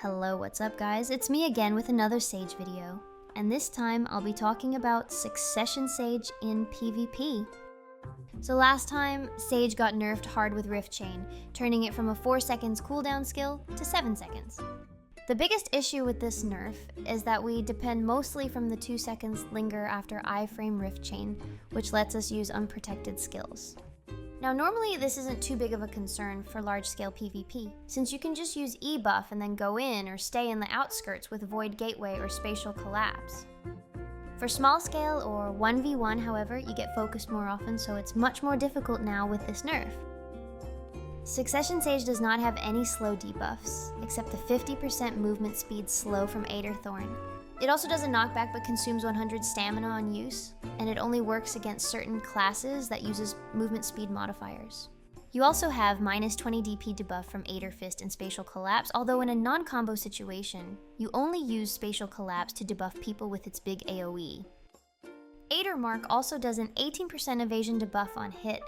Hello, what's up guys? It's me again with another Sage video. And this time I'll be talking about Succession Sage in PvP. So last time, Sage got nerfed hard with Riftchain, turning it from a 4 seconds cooldown skill to 7 seconds. The biggest issue with this nerf is that we depend mostly from the 2 seconds linger after iframe Riftchain, which lets us use unprotected skills. Now normally this isn't too big of a concern for large-scale PvP, since you can just use ebuff and then go in or stay in the outskirts with Void Gateway or Spatial Collapse. For small scale or 1v1, however, you get focused more often, so it's much more difficult now with this nerf. Succession Sage does not have any slow debuffs, except the 50% movement speed slow from Ator Thorn. It also does a knockback but consumes 100 stamina on use, and it only works against certain classes that uses movement speed modifiers. You also have minus 20 DP debuff from Ator Fist and Spatial Collapse, although in a non-combo situation, you only use Spatial Collapse to debuff people with its big AoE. Ator Mark also does an 18% evasion debuff on hit,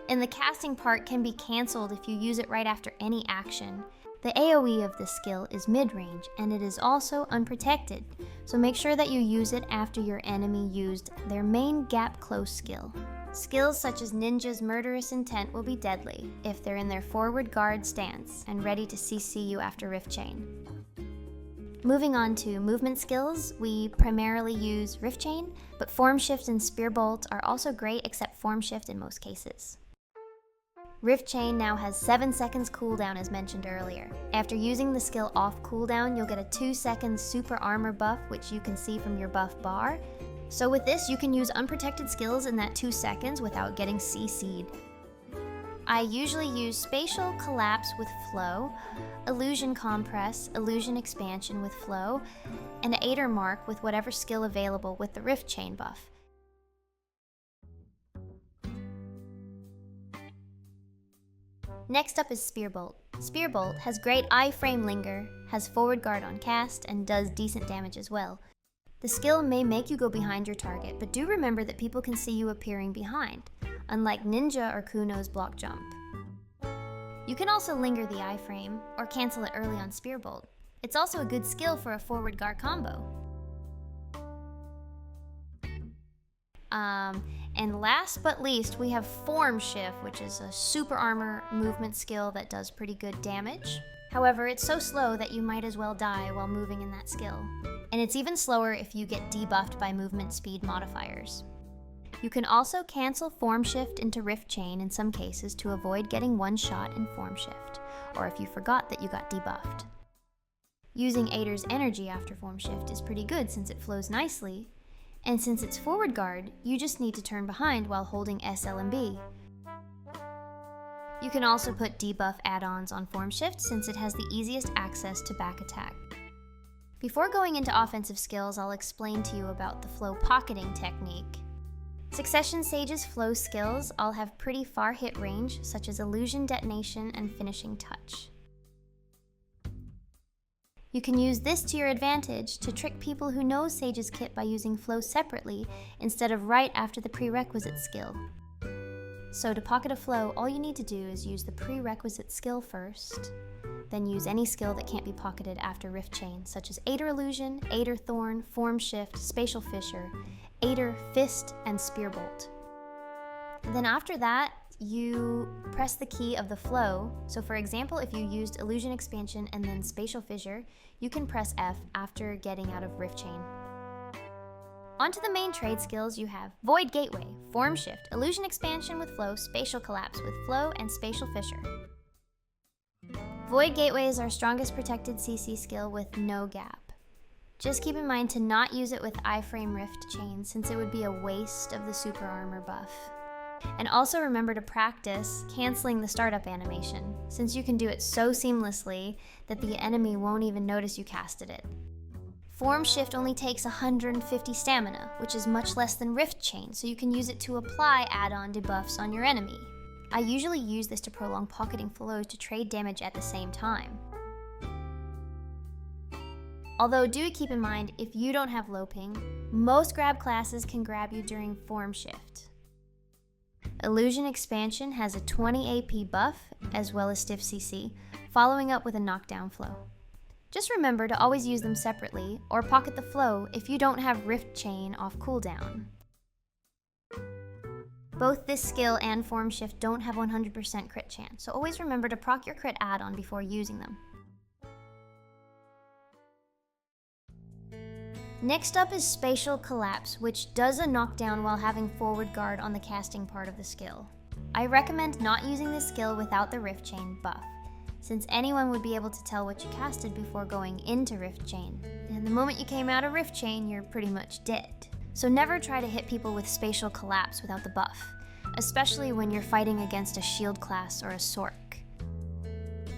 and the casting part can be cancelled if you use it right after any action. The AoE of this skill is mid-range, and it is also unprotected, so make sure that you use it after your enemy used their main gap close skill. Skills such as Ninja's Murderous Intent will be deadly if they're in their forward guard stance and ready to CC you after Riftchain. Moving on to movement skills, we primarily use Riftchain, but Formshift and Spearbolt are also great except Formshift in most cases. Riftchain now has 7 seconds cooldown as mentioned earlier. After using the skill off cooldown, you'll get a 2 seconds super armor buff, which you can see from your buff bar. So with this, you can use unprotected skills in that 2 seconds without getting CC'd. I usually use Spatial Collapse with Flow, Illusion Compress, Illusion Expansion with Flow, and Ator Mark with whatever skill available with the Riftchain buff. Next up is Spearbolt. Spearbolt has great iframe linger, has forward guard on cast, and does decent damage as well. The skill may make you go behind your target, but do remember that people can see you appearing behind, unlike Ninja or Kuno's block jump. You can also linger the iframe, or cancel it early on Spearbolt. It's also a good skill for a forward guard combo. And last but least, we have Formshift, which is a super armor movement skill that does pretty good damage. However, it's so slow that you might as well die while moving in that skill. And it's even slower if you get debuffed by movement speed modifiers. You can also cancel Formshift into Riftchain in some cases to avoid getting one shot in Formshift, or if you forgot that you got debuffed. Using Ator's energy after Formshift is pretty good since it flows nicely, and since it's forward guard, you just need to turn behind while holding S, L, and B. You can also put debuff add-ons on Formshift since it has the easiest access to back attack. Before going into offensive skills, I'll explain to you about the flow pocketing technique. Succession Sage's flow skills all have pretty far hit range, such as Illusion Detonation and Finishing Touch. You can use this to your advantage to trick people who know Sage's kit by using flow separately instead of right after the prerequisite skill. So to pocket a flow, all you need to do is use the prerequisite skill first, then use any skill that can't be pocketed after Riftchain, such as Ator Illusion, Ator Thorn, Formshift, Spatial Fissure, Ator Fist, and Spearbolt. Then after that, you press the key of the flow. So for example, if you used Illusion Expansion and then Spatial Fissure, you can press F after getting out of Riftchain. Onto the main trade skills, you have Void Gateway, Formshift, Illusion Expansion with Flow, Spatial Collapse with Flow, and Spatial Fissure. Void Gateway is our strongest protected CC skill with no gap. Just keep in mind to not use it with iframe Riftchain since it would be a waste of the super armor buff. And also remember to practice canceling the startup animation, since you can do it so seamlessly that the enemy won't even notice you casted it. Formshift only takes 150 stamina, which is much less than Riftchain, so you can use it to apply add-on debuffs on your enemy. I usually use this to prolong pocketing flows to trade damage at the same time. Although do keep in mind, if you don't have low ping, most grab classes can grab you during Formshift. Illusion Expansion has a 20 AP buff, as well as stiff CC, following up with a knockdown flow. Just remember to always use them separately, or pocket the flow if you don't have Riftchain off cooldown. Both this skill and Formshift don't have 100% crit chance, so always remember to proc your crit add-on before using them. Next up is Spatial Collapse, which does a knockdown while having forward guard on the casting part of the skill. I recommend not using this skill without the Riftchain buff, since anyone would be able to tell what you casted before going into Riftchain, and the moment you came out of Riftchain, you're pretty much dead. So never try to hit people with Spatial Collapse without the buff, especially when you're fighting against a shield class or a Sork.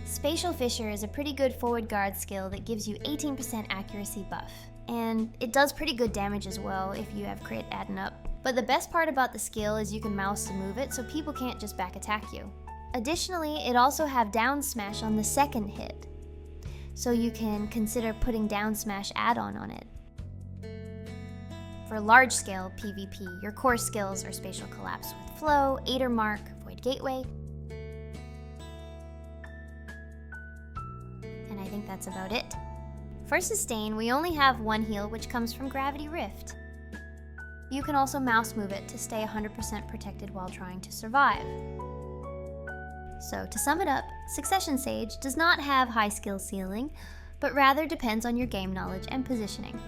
Spatial Fissure is a pretty good forward guard skill that gives you 18% accuracy buff, and it does pretty good damage as well if you have crit adding up. But the best part about the skill is you can mouse to move it, so people can't just back attack you. Additionally, it also have down smash on the second hit, so you can consider putting down smash add-on on it. For large scale PvP, your core skills are Spatial Collapse with Flow, Ator Mark, Void Gateway, and I think that's about it. For sustain, we only have one heal, which comes from Gravity Rift. You can also mouse move it to stay 100% protected while trying to survive. So to sum it up, Succession Sage does not have high skill ceiling, but rather depends on your game knowledge and positioning.